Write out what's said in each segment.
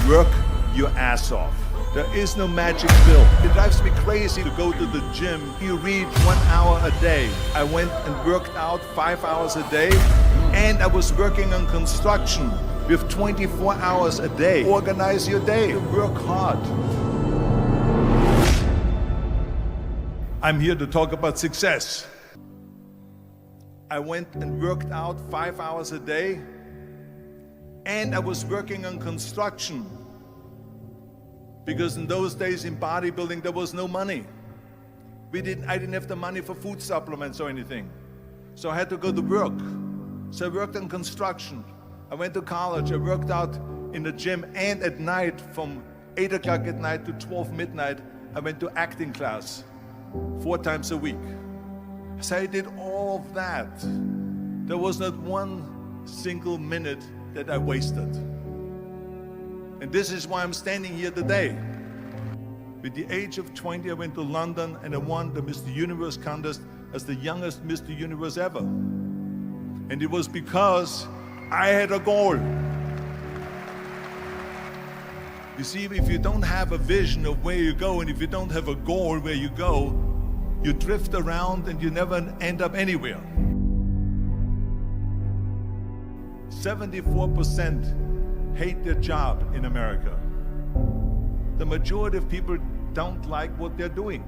Work your ass off. There is no magic pill. It drives me crazy to go to the gym. You read 1 hour a day. I went and worked out 5 hours a day, and I was working on construction with 24 hours a day. Organize your day. Work hard. I'm here to talk about success. I went and worked out 5 hours a day, and I was working on construction. Because in those days in bodybuilding, there was no money. I didn't have the money for food supplements or anything. So I had to go to work. So I worked on construction. I went to college, I worked out in the gym, and at night from 8 o'clock at night to 12 midnight, I went to acting class 4 times a week. So I did all of that. There was not one single minute that I wasted. And this is why I'm standing here today. With the age of 20, I went to London and I won the Mr. Universe contest as the youngest Mr. Universe ever. And it was because I had a goal. You see, if you don't have a vision of where you go, and if you don't have a goal where you go, you drift around and you never end up anywhere. 74% hate their job in America. The majority of people don't like what they're doing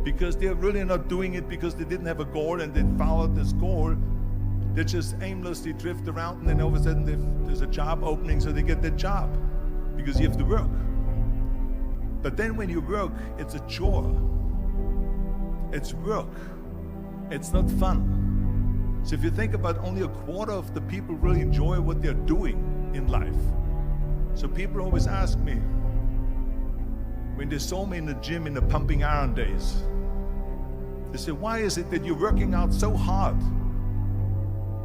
because they're really not doing it because they didn't have a goal and they followed this goal. They just aimlessly drift around, and then all of a sudden there's a job opening, so they get that job because you have to work. But then when you work, it's a chore. It's work. It's not fun. So if you think about, only a quarter of the people really enjoy what they're doing in life. So people always ask me, when they saw me in the gym in the pumping iron days, they say, why is it that you're working out so hard?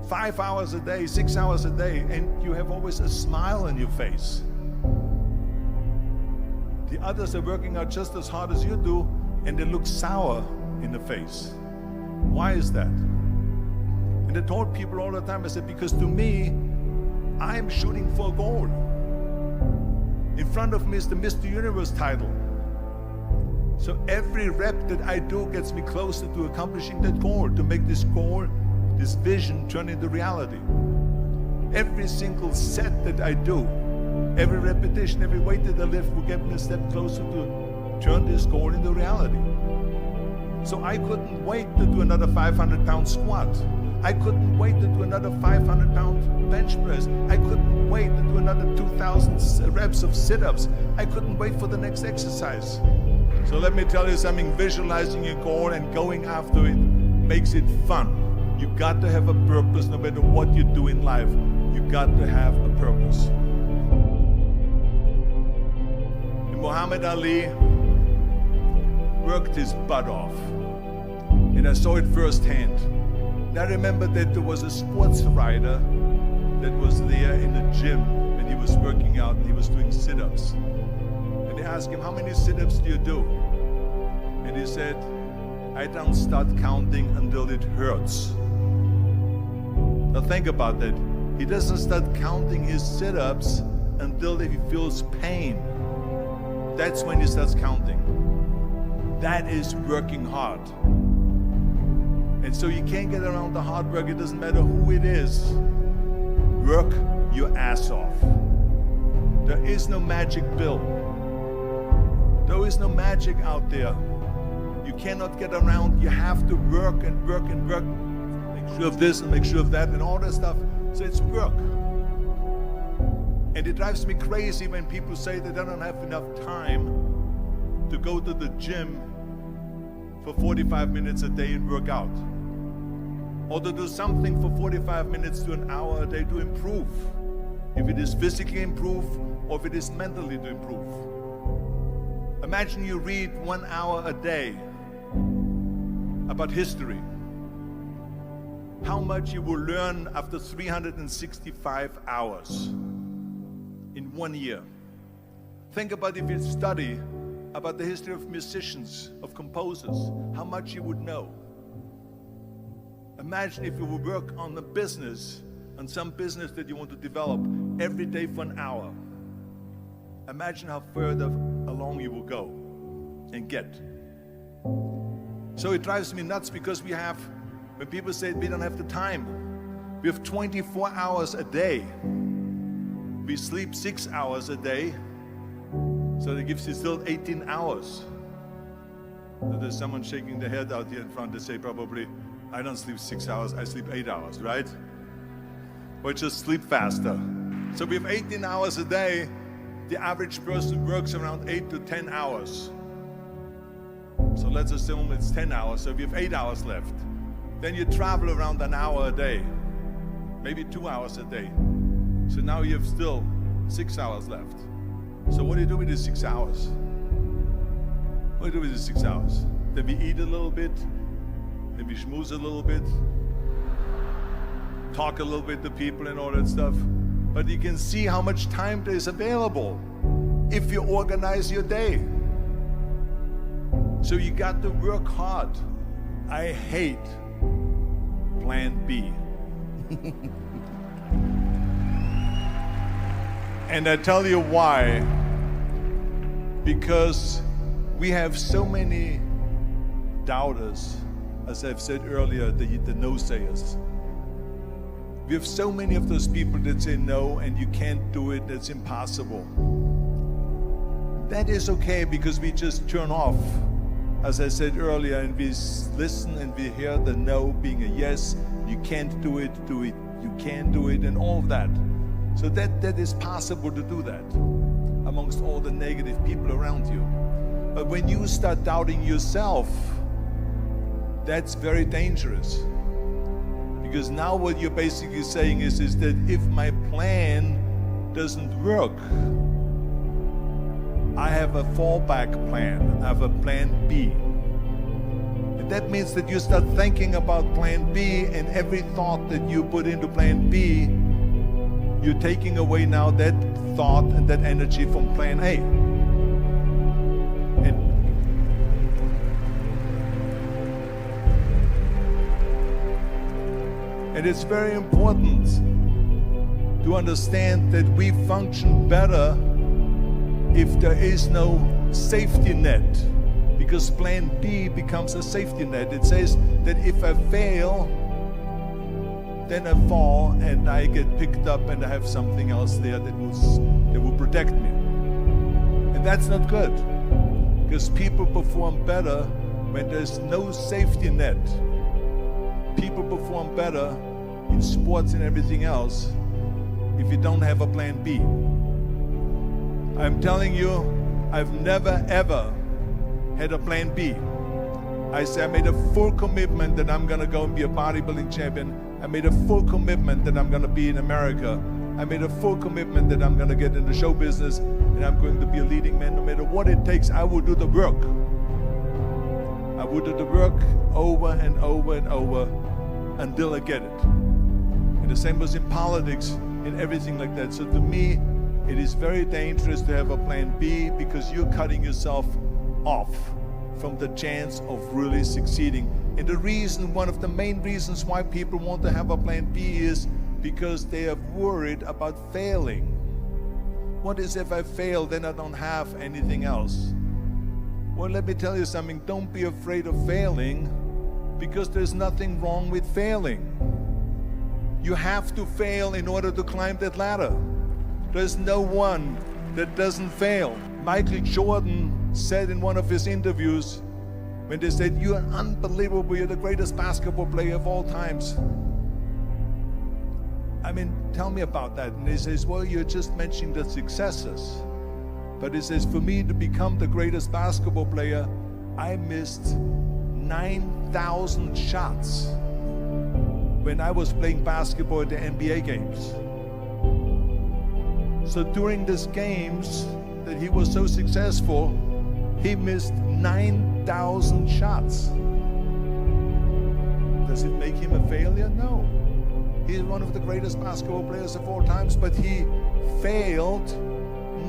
5 hours a day, 6 hours a day, and you have always a smile on your face. The others are working out just as hard as you do, and they look sour in the face. Why is that? And I told people all the time, I said, because to me, I'm shooting for a goal. In front of me is the Mr. Universe title. So every rep that I do gets me closer to accomplishing that goal, to make this goal, this vision, turn into reality. Every single set that I do, every repetition, every weight that I lift will get me a step closer to turn this goal into reality. So I couldn't wait to do another 500-pound squat. I couldn't wait to do another 500-pound bench press. I couldn't wait to do another 2,000 reps of sit-ups. I couldn't wait for the next exercise. So let me tell you something, visualizing your goal and going after it makes it fun. You got to have a purpose no matter what you do in life. You got to have a purpose. And Muhammad Ali worked his butt off. And I saw it firsthand. And I remember that there was a sports writer that was there in the gym when he was working out and he was doing sit-ups. And they asked him, how many sit-ups do you do? And he said, I don't start counting until it hurts. Now think about that. He doesn't start counting his sit-ups until he feels pain. That's when he starts counting. That is working hard. And so you can't get around the hard work. It doesn't matter who it is. Work your ass off. There is no magic pill. There is no magic out there. You cannot get around. You have to work and work and work. Make sure of this and make sure of that and all that stuff. So it's work. And it drives me crazy when people say that they don't have enough time to go to the gym for 45 minutes a day and work out. Or to do something for 45 minutes to an hour a day to improve. If it is physically improve or if it is mentally to improve. Imagine you read 1 hour a day about history. How much you will learn after 365 hours in 1 year. Think about if you study about the history of musicians, of composers, how much you would know. Imagine if you would work on a business, on some business that you want to develop every day for an hour. imagine how further along you will go and get. So it drives me nuts because when people say we don't have the time, we have 24 hours a day. We sleep 6 hours a day, so that gives you still 18 hours. So there's someone shaking their head out here in front. They say probably, I don't sleep 6 hours, I sleep 8 hours, right? Or just sleep faster. So we have 18 hours a day. The average person works around 8 to 10 hours. So let's assume it's 10 hours, so we have 8 hours left. Then you travel around an hour a day, maybe 2 hours a day. So now you have still 6 hours left. So what do you do with these 6 hours? What do you do with these 6 hours? Then we eat a little bit, then we schmooze a little bit, talk a little bit to people and all that stuff. But you can see how much time there is available if you organize your day. So you got to work hard. I hate plan B. And I tell you why. Because we have so many doubters, as I've said earlier, the no-sayers. We have so many of those people that say no and you can't do it, that's impossible. That is okay because we just turn off, as I said earlier, and we listen and we hear the no being a yes. You can't do it, you can do it, and all of that. So that is possible to do that amongst all the negative people around you. But when you start doubting yourself, that's very dangerous. Because now what you're basically saying is that if my plan doesn't work, I have a fallback plan, I have a plan B. And that means that you start thinking about plan B, and every thought that you put into plan B, you're taking away now that thought and that energy from plan A. And it's very important to understand that we function better if there is no safety net, because plan B becomes a safety net. It says that if I fail, then I fall and I get picked up and I have something else there that will protect me. And that's not good, because people perform better when there's no safety net. People perform better in sports and everything else if you don't have a plan B. I'm telling you, I've never ever had a plan B. I made a full commitment that I'm gonna go and be a bodybuilding champion. I made a full commitment that I'm gonna be in America. I made a full commitment that I'm gonna get in the show business and I'm going to be a leading man. No matter what it takes, I will do the work. I will do the work over and over and over until I get it. And the same was in politics, in everything like that. So to me, it is very dangerous to have a plan B, because you're cutting yourself off from the chance of really succeeding. And the reason, one of the main reasons why people want to have a plan B is because they are worried about failing. What is if I fail, then I don't have anything else? Well, let me tell you something, don't be afraid of failing, because there's nothing wrong with failing. You have to fail in order to climb that ladder. There's no one that doesn't fail. Michael Jordan said in one of his interviews, when they said, "You're unbelievable, you're the greatest basketball player of all times." I mean, tell me about that. And he says, well, you're just mentioning the successes. But he says, for me to become the greatest basketball player, I missed 9,000 shots when I was playing basketball at the NBA games. So during these games that he was so successful, he missed 9,000 shots. Does it make him a failure? No. He's one of the greatest basketball players of all times, but he failed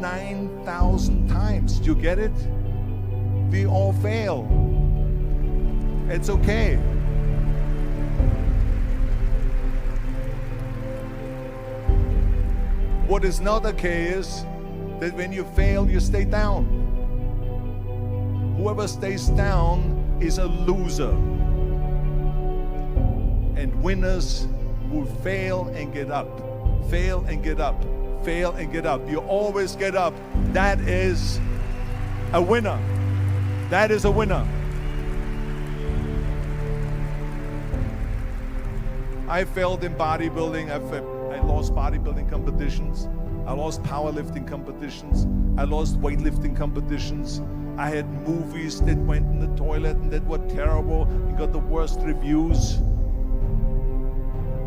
9,000 times. Do you get it? We all fail. It's okay. What is not okay is that when you fail, you stay down. Whoever stays down is a loser. And winners will fail and get up, fail and get up, fail and get up. You always get up. That is a winner. That is a winner. I failed in bodybuilding. I lost bodybuilding competitions. I lost powerlifting competitions. I lost weightlifting competitions. I had movies that went in the toilet and that were terrible and got the worst reviews.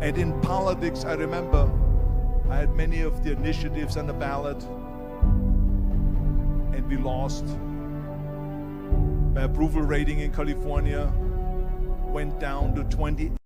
And in politics, I remember I had many of the initiatives on the ballot, and we lost. My approval rating in California went down to 28%.